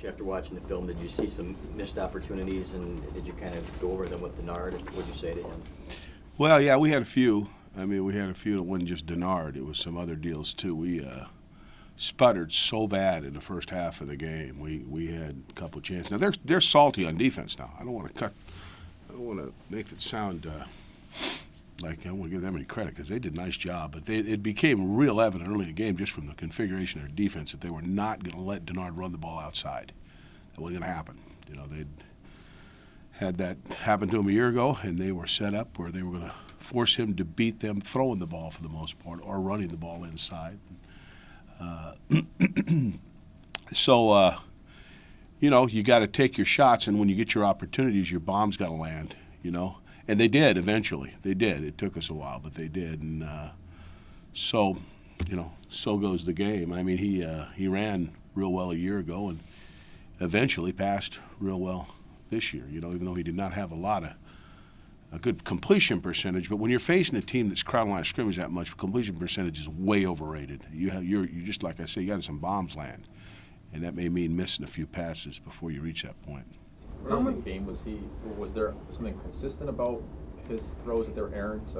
After watching the film, did you see some missed opportunities, and did you kind of go over them with Denard? What did you say to him? Well, yeah, we had a few. I mean, we had a few that wasn't just Denard. It was some other deals, too. We sputtered so bad in the first half of the game. We had a couple of chances. Now, they're salty on defense now. I don't want to make it sound like I don't want to give them any credit because they did a nice job. But it became real evident early in the game just from the configuration of their defense that they were not going to let Denard run the ball outside. That wasn't going to happen. You know, they'd had that happen to them a year ago, and they were set up where they were going to force him to beat them throwing the ball for the most part or running the ball inside. So, you know, you got to take your shots, and when you get your opportunities, your bomb's got to land, you know. And they did eventually. They did. It took us a while, but they did. And so, you know, so goes the game. I mean, he ran real well a year ago and eventually passed real well this year, you know, even though he did not have a good completion percentage. But when you're facing a team that's crowding line of scrimmage that much, completion percentage is way overrated. You're just like I say, you got some bombs land, and that may mean missing a few passes before you reach that point. Early in the game, was there something consistent about his throws, that they were errant,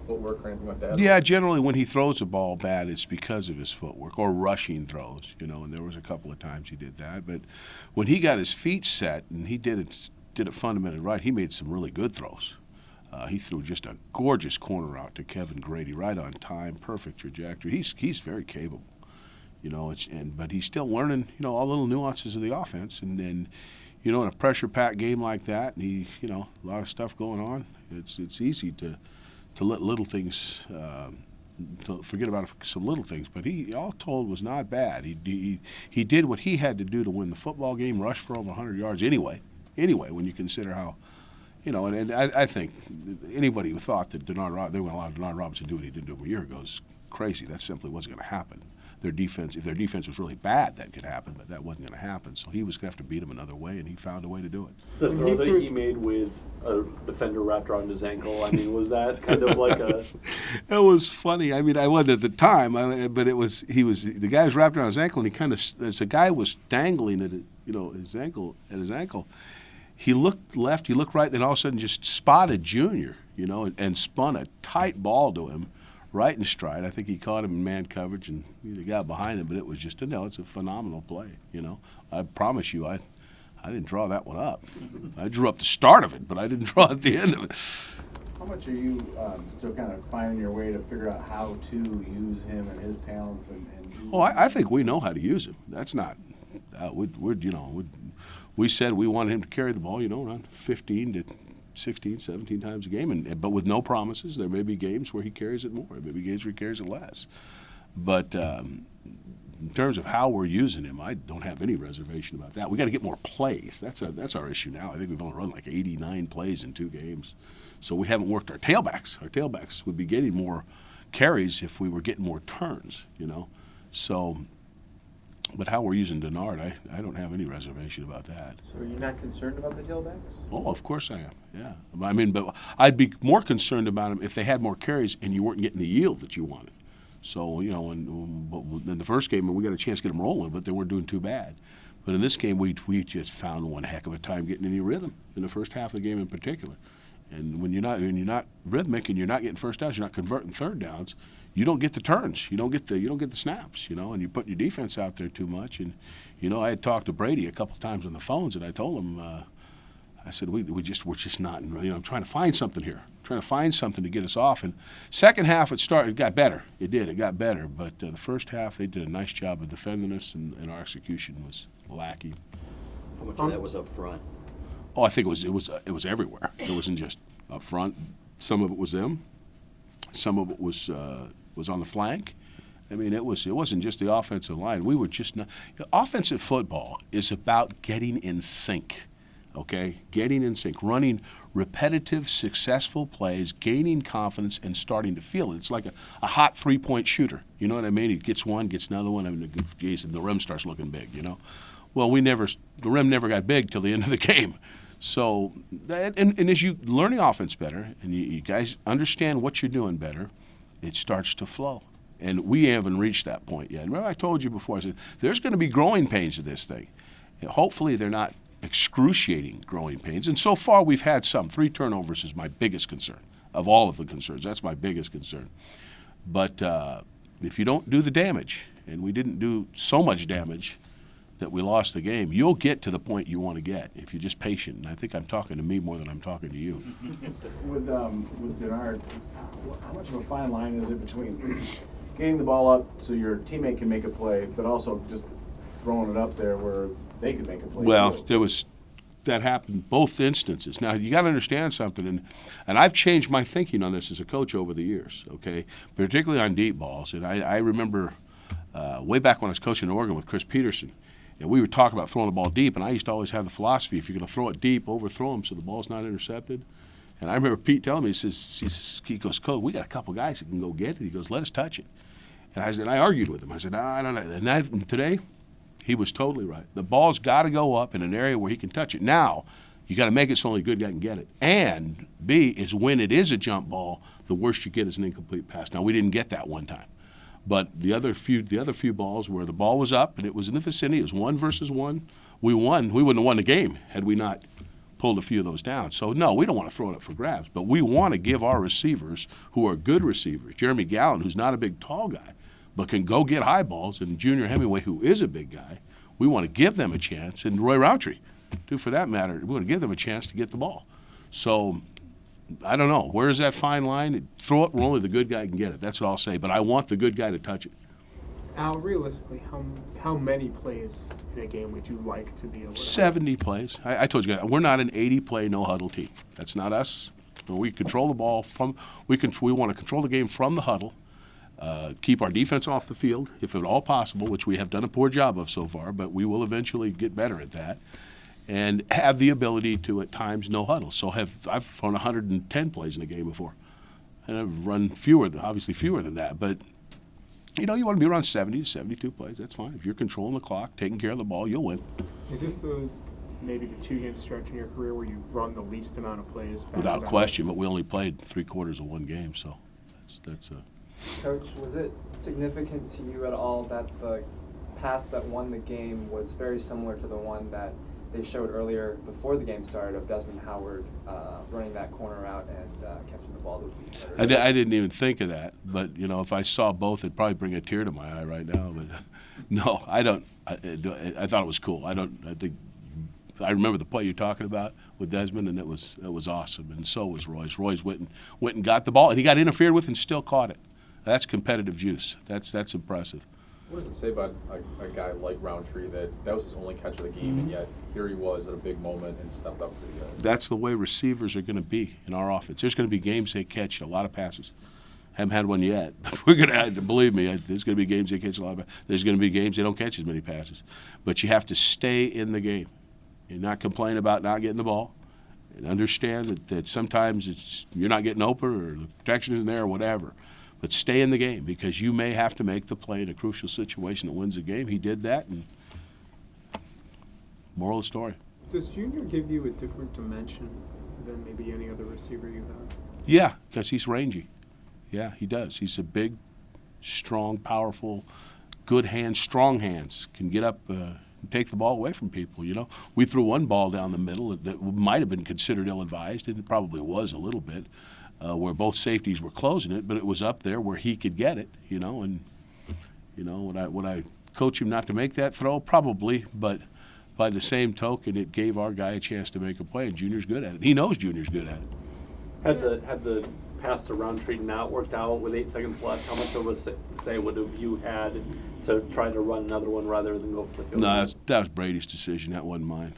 footwork or anything like that? Yeah, generally when he throws the ball bad, it's because of his footwork or rushing throws, you know, and there was a couple of times he did that. But when he got his feet set and he did it fundamentally right, he made some really good throws. He threw just a gorgeous corner out to Kevin Grady, right on time, perfect trajectory. He's very capable, you know. But he's still learning, you know, all the little nuances of the offense. And then, you know, in a pressure-packed game like that, and you know, a lot of stuff going on. It's easy to let little things to forget about some little things. But he, all told, was not bad. He did what he had to do to win the football game, rush for over 100 yards anyway. Anyway, when you consider how. You know, and I think anybody who thought that they were going to allow Denard Robinson to do what he did a year ago is crazy. That simply wasn't going to happen. If their defense was really bad, that could happen, but that wasn't going to happen. So he was going to have to beat them another way, and he found a way to do it. The throw that he made with a defender wrapped around his ankle, I mean, was that kind of like a... It was funny. I mean, I wasn't at the time, but the guy was wrapped around his ankle, and he kind of, as the guy was dangling at his ankle, he looked left, he looked right, then all of a sudden just spotted Junior, you know, and spun a tight ball to him right in stride. I think he caught him in man coverage and he got behind him, but it was just it's a phenomenal play, you know. I promise you, I didn't draw that one up. I drew up the start of it, but I didn't draw at the end of it. How much are you still kind of finding your way to figure out how to use him and his talents? I think we know how to use him. That's not we said we wanted him to carry the ball, you know, around 15 to 16, 17 times a game, but with no promises. There may be games where he carries it more. There may be games where he carries it less. But in terms of how we're using him, I don't have any reservation about that. We got to get more plays. That's our issue now. I think we've only run like 89 plays in 2 games, so we haven't worked our tailbacks. Our tailbacks would be getting more carries if we were getting more turns, you know. So. But how we're using Denard, I don't have any reservation about that. So are you not concerned about the tailbacks? Oh, of course I am, yeah. I mean, but I'd be more concerned about them if they had more carries and you weren't getting the yield that you wanted. So, you know, in the first game, we got a chance to get them rolling, but they weren't doing too bad. But in this game, we just found one heck of a time getting any rhythm in the first half of the game in particular. And when you're not rhythmic and you're not getting first downs, you're not converting third downs, you don't get the turns, you don't get the snaps, you know, and you put your defense out there too much. And you know, I had talked to Brady a couple times on the phones, and I told him, I said we're just not, you know, I'm trying to find something here, trying to find something to get us off. And second half it got better, it got better, but the first half they did a nice job of defending us, and our execution was lacking. How much of that was up front? Oh, I think it was everywhere. It wasn't just up front. Some of it was them. Some of it was on the flank. I mean, it wasn't just the offensive line. We were just not. Offensive football is about getting in sync, okay? Getting in sync, running repetitive, successful plays, gaining confidence, and starting to feel it. It's like a hot three-point shooter. You know what I mean? He gets one, gets another one, and the rim starts looking big, you know? Well, the rim never got big till the end of the game. So, and as you learn the offense better, and you guys understand what you're doing better, it starts to flow. And we haven't reached that point yet. Remember I told you before, I said, there's going to be growing pains to this thing. Hopefully they're not excruciating growing pains. And so far we've had some. 3 turnovers is my biggest concern of all of the concerns. That's my biggest concern. But if you don't do the damage, and we didn't do so much damage that we lost the game, you'll get to the point you want to get if you're just patient. And I think I'm talking to me more than I'm talking to you. With Denard, how much of a fine line is it between getting the ball up so your teammate can make a play, but also just throwing it up there where they can make a play? Well, that happened both instances. Now, you got to understand something, and I've changed my thinking on this as a coach over the years, okay, particularly on deep balls. And I remember way back when I was coaching in Oregon with Chris Peterson, and we would talk about throwing the ball deep, and I used to always have the philosophy, if you're going to throw it deep, overthrow them so the ball's not intercepted. And I remember Pete telling me, he goes, Coach, we got a couple guys that can go get it. He goes, let us touch it. And I argued with him. I said, no, I don't know. And today, he was totally right. The ball's got to go up in an area where he can touch it. Now, you got to make it so only a good guy can get it. And B is when it is a jump ball, the worst you get is an incomplete pass. Now, we didn't get that one time. But the other few balls where the ball was up and it was in the vicinity, it was 1 versus 1, we won. We wouldn't have won the game had we not pulled a few of those down. So, no, we don't want to throw it up for grabs. But we want to give our receivers, who are good receivers, Jeremy Gallen, who's not a big, tall guy, but can go get high balls, and Junior Hemingway, who is a big guy, we want to give them a chance, and Roy Roundtree, too, for that matter, we want to give them a chance to get the ball. So, I don't know. Where is that fine line? Throw it where only the good guy can get it. That's what I'll say. But I want the good guy to touch it. Al, realistically, how many plays in a game would you like to be able to 70 plays. I told you, we're not an 80-play no-huddle team. That's not us. We control the ball from – we want to control the game from the huddle, keep our defense off the field, if at all possible, which we have done a poor job of so far, but we will eventually get better at that, and have the ability to, at times, no huddle. So I've run 110 plays in a game before, and I've run fewer than that. But, you want to be around 70 to 72 plays. That's fine. If you're controlling the clock, taking care of the ball, you'll win. Is this maybe the 2-game stretch in your career where you've run the least amount of plays? Without question, but we only played 3/4 of one game, so that's Coach, was it significant to you at all that the pass that won the game was very similar to the one that they showed earlier before the game started of Desmond Howard running that corner out and catching the ball? I didn't even think of that, but if I saw both, it'd probably bring a tear to my eye right now. But no, I don't. I thought it was cool. I remember the play you're talking about with Desmond, and it was awesome. And so was Roy's. Roy's went and got the ball, and he got interfered with and still caught it. That's competitive juice. That's impressive. What does it say about a guy like Roundtree that was his only catch of the game, and yet here he was at a big moment and stepped up for you guys? That's the way receivers are going to be in our offense. There's going to be games they catch a lot of passes. Haven't had one yet, but we're going to have to, believe me, there's going to be games they catch a lot of passes. There's going to be games they don't catch as many passes. But you have to stay in the game and not complain about not getting the ball, and understand that sometimes you're not getting open or the protection isn't there or whatever. But stay in the game, because you may have to make the play in a crucial situation that wins the game. He did that, and moral of the story. Does Junior give you a different dimension than maybe any other receiver you have? Yeah, because he's rangy. Yeah, he does. He's a big, strong, powerful, good hands, strong hands, can get up and take the ball away from people, We threw one ball down the middle that might have been considered ill-advised, and it probably was a little bit, where both safeties were closing it, but it was up there where he could get it, and, would I coach him not to make that throw? Probably, but by the same token, it gave our guy a chance to make a play, and Junior's good at it. He knows Junior's good at it. Had the pass to Roundtree not worked out with 8 seconds left, how much of a say would have you had to try to run another one rather than go for the field goal? No, that was Brady's decision. That wasn't mine.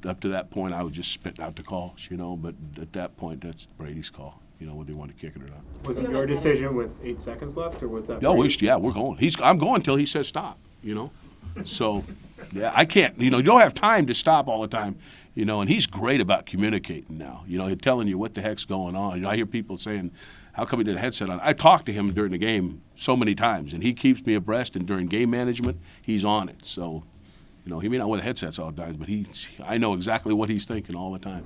Up to that point, I was just spitting out the calls, but at that point, that's Brady's call, whether they want to kick it or not. Was it your decision with 8 seconds left, or was that? No, we're going. I'm going until he says stop, So, yeah, I can't, you don't have time to stop all the time, and he's great about communicating now, telling you what the heck's going on. I hear people saying, how come he did a headset on? I talked to him during the game so many times, and he keeps me abreast, and during game management, he's on it. So, he may not wear the headsets all the time, but I know exactly what he's thinking all the time.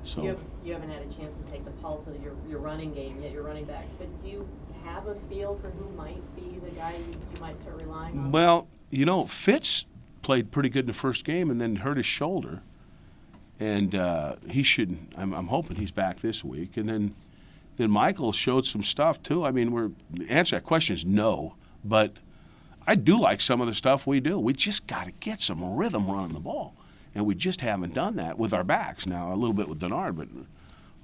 So You haven't had a chance to take the pulse of your running game yet, your running backs, but do you have a feel for who might be the guy you might start relying on? Well, Fitz played pretty good in the first game and then hurt his shoulder. And he should. I'm hoping he's back this week. And then Michael showed some stuff too. I mean, the answer to that question is no, but I do like some of the stuff we do. We just got to get some rhythm running the ball, and we just haven't done that with our backs. Now a little bit with Denard, but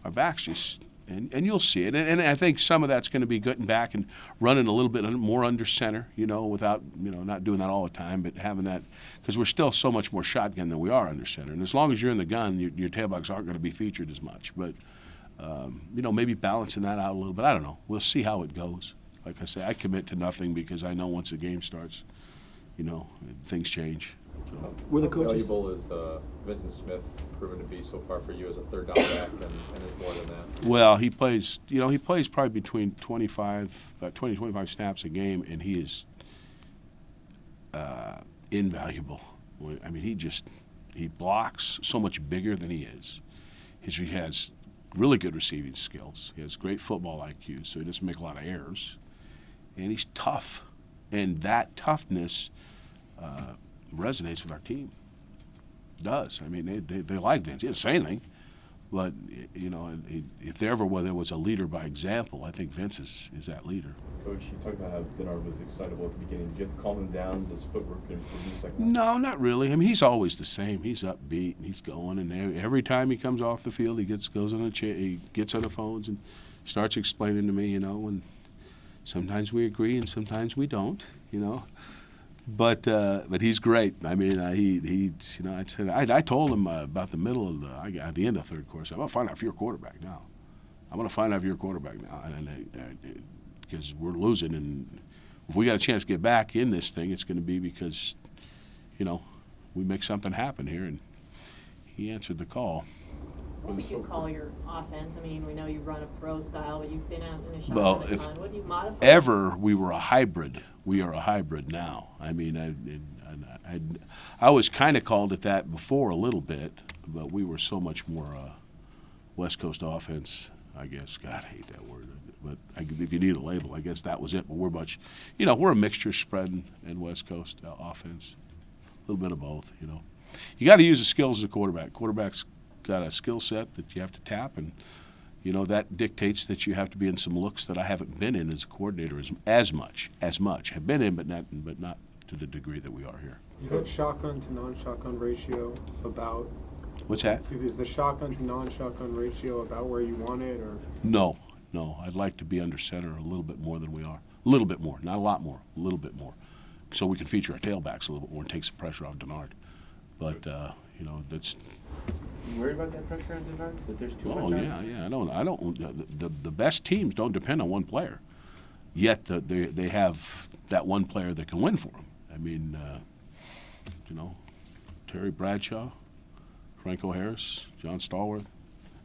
our backs just. And you'll see it. And I think some of that's going to be getting back and running a little bit more under center, without, not doing that all the time, but having that, because we're still so much more shotgun than we are under center. And as long as you're in the gun, your tailbacks aren't going to be featured as much. But, maybe balancing that out a little bit. I don't know. We'll see how it goes. Like I say, I commit to nothing because I know once the game starts, things change. So. Were the How coaches? valuable is Vincent Smith proven to be so far for you as a third down back, and is more than that? Well, he plays probably between 25 snaps a game, and he is invaluable. I mean, he blocks so much bigger than he is. He has really good receiving skills. He has great football IQ, so he doesn't make a lot of errors. And he's tough, and that toughness resonates with our team. It does. I mean, they like Vince. He didn't say anything, but if there was a leader by example, I think Vince is that leader. Coach, you talked about how Denard was excitable at the beginning. Did you have to calm him down? Does footwork improve in the second half? No, not really. I mean, he's always the same. He's upbeat and he's going, and every time he comes off the field, he goes on he gets on the phones and starts explaining to me, and sometimes we agree and sometimes we don't, But he's great. I mean, I told him about the middle of at the end of the third quarter. I'm going to find out if you're a quarterback now. And because we're losing, and if we got a chance to get back in this thing, it's going to be because, we make something happen here. And he answered the call. What would you call your offense? I mean, we know you run a pro style, but you've been out in the shotgun Well, a ton. What do you modify? Ever we were a hybrid. We are a hybrid now. I mean, I was kind of called it that before a little bit, but we were so much more West Coast offense, I guess. God, I hate that word. But if you need a label, I guess that was it. But we're much, we're a mixture spread and West Coast offense. A little bit of both, You got to use the skills as a quarterback. Quarterback's got a skill set that you have to tap, and that dictates that you have to be in some looks that I haven't been in as a coordinator as much. Have been in, but not to the degree that we are here. Is that shotgun to non-shotgun ratio about? What's that? Is the shotgun to non-shotgun ratio about where you want it, or? No. I'd like to be under center a little bit more than we are. A little bit more, not a lot more. A little bit more, so we can feature our tailbacks a little bit more and take some pressure off Denard. But that's. You worried about that pressure on Denard? That there's too much Oh on yeah, him? yeah. I don't. The best teams don't depend on one player. Yet they have that one player that can win for them. I mean, Terry Bradshaw, Franco Harris, John Stallworth,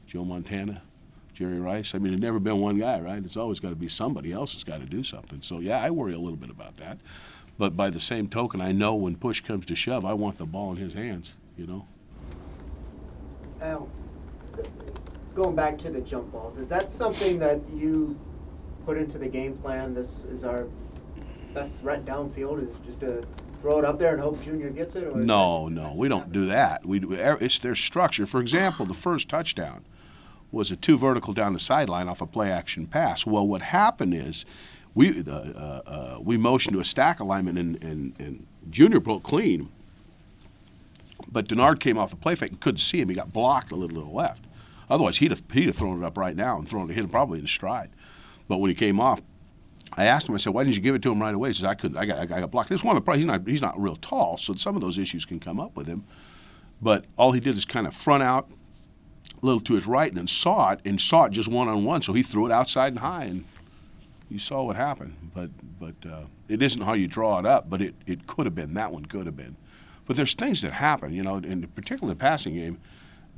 Joe Montana, Jerry Rice. I mean, there's never been one guy, right? It's always got to be somebody else has got to do something. So yeah, I worry a little bit about that. But by the same token, I know when push comes to shove, I want the ball in his hands. Al, going back to the jump balls, is that something that you put into the game plan? This is our best threat downfield, is just to throw it up there and hope Junior gets it? Or No, we don't do that. It's their structure. For example, the first touchdown was a 2 vertical down the sideline off a play-action pass. Well, what happened is we motioned to a stack alignment, and Junior broke clean. But Denard came off the play fake and couldn't see him. He got blocked a little to the left. Otherwise, he'd have thrown it up right now and hit him probably in stride. But when he came off, I asked him. I said, "Why didn't you give it to him right away?" He says, "I couldn't. I got blocked." This one of the problems. He's not real tall, so some of those issues can come up with him. But all he did is kind of front out a little to his right, and then saw it just one-on-one. So he threw it outside and high, and you saw what happened. But it isn't how you draw it up. But it could have been. That one could have been. But there's things that happen, in particular the passing game,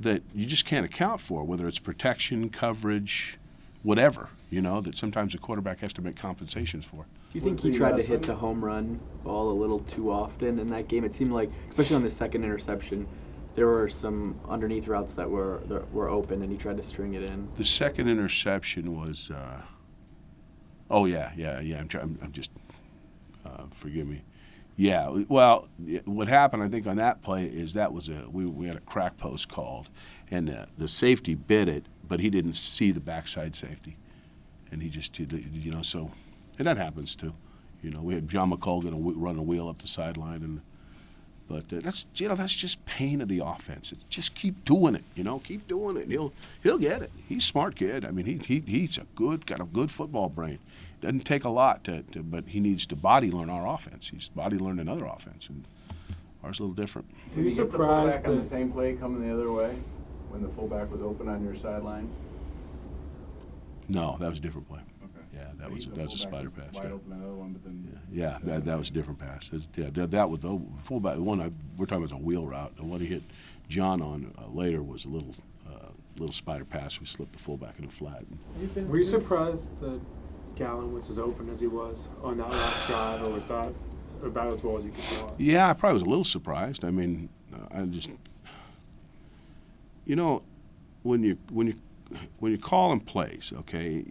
that you just can't account for, whether it's protection, coverage, whatever, that sometimes a quarterback has to make compensations for. Do you think he tried to hit the home run ball a little too often in that game? It seemed like, especially on the second interception, there were some underneath routes that were open, and he tried to string it in. The second interception was, oh yeah. I'm just, forgive me. Yeah, well, what happened, I think, on that play is that was we had a crack post called, and the safety bit it, but he didn't see the backside safety, and he just, you know, so, and that happens too. You know, we had John McCall going to run a wheel up the sideline, but that's just pain of the offense. Just keep doing it, you know, keep doing it. And he'll get it. He's a smart kid. I mean, he's got a good football brain. Doesn't take a lot but he needs to body learn our offense. He's body learned another offense, and ours a little different. Were you surprised surprised on that- the same play coming the other way when the fullback was open on your sideline? No, that was a different play. Okay. Yeah, that was a spider pass. Wide Yeah. open another one, but then. Yeah, that was a different pass. That was the fullback. The one we're talking about was a wheel route. The one he hit John on later was a little spider pass. We slipped the fullback in the flat. Were you surprised that Gallen was as open as he was on that last drive, or was that about as well as you could throw it? Yeah, I probably was a little surprised. I mean, I just, you know, when you call and plays, okay,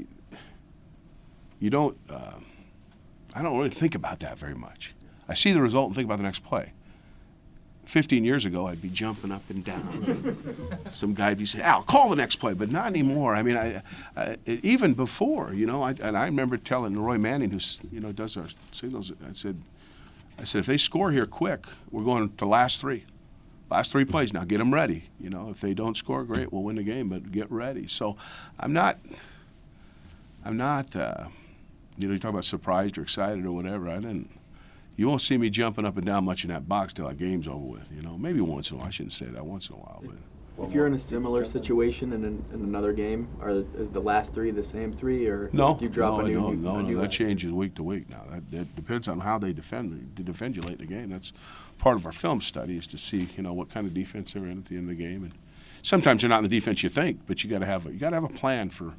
you don't. I don't really think about that very much. I see the result and think about the next play. 15 years ago, I'd be jumping up and down. Some guy would be saying, "Al, call the next play," but not anymore. I mean, I even before, you know, and I remember telling Roy Manning, who does our signals, I said, if they score here quick, we're going to last three plays. Now get them ready. You know, if they don't score, great, we'll win the game, but get ready. So I'm not. You talk about surprised or excited or whatever. You won't see me jumping up and down much in that box till our game's over with. You know, maybe once in a while. I shouldn't say that once in a while, but. If you're in a similar situation in another game, is the last three the same three, or No, do you drop a new? No. That changes week to week now. That depends on how they defend you late in the game. That's part of our film study is to see what kind of defense they're in at the end of the game. And sometimes they're not in the defense you think, but you got to have a plan for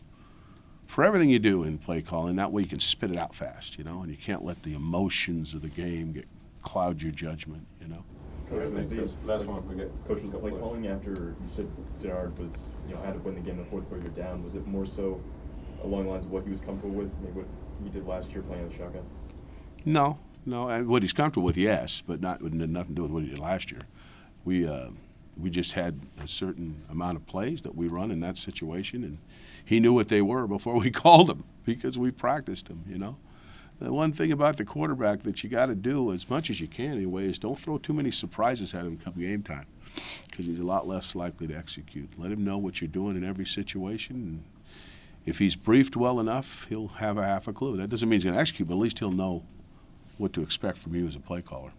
everything you do in play calling. That way you can spit it out fast, and you can't let the emotions of the game cloud your judgment, Coach, was the last one I forget. Coach, was the play calling after you said Denard was had to win the game in the fourth quarter down? Was it more so along the lines of what he was comfortable with, maybe what he did last year playing the shotgun? No. What he's comfortable with, yes, but nothing to do with what he did last year. We just had a certain amount of plays that we run in that situation, and he knew what they were before we called them because we practiced them. The one thing about the quarterback that you got to do as much as you can anyway is don't throw too many surprises at him come game time because he's a lot less likely to execute. Let him know what you're doing in every situation. And if he's briefed well enough, he'll have a half a clue. That doesn't mean he's going to execute, but at least he'll know what to expect from you as a play caller.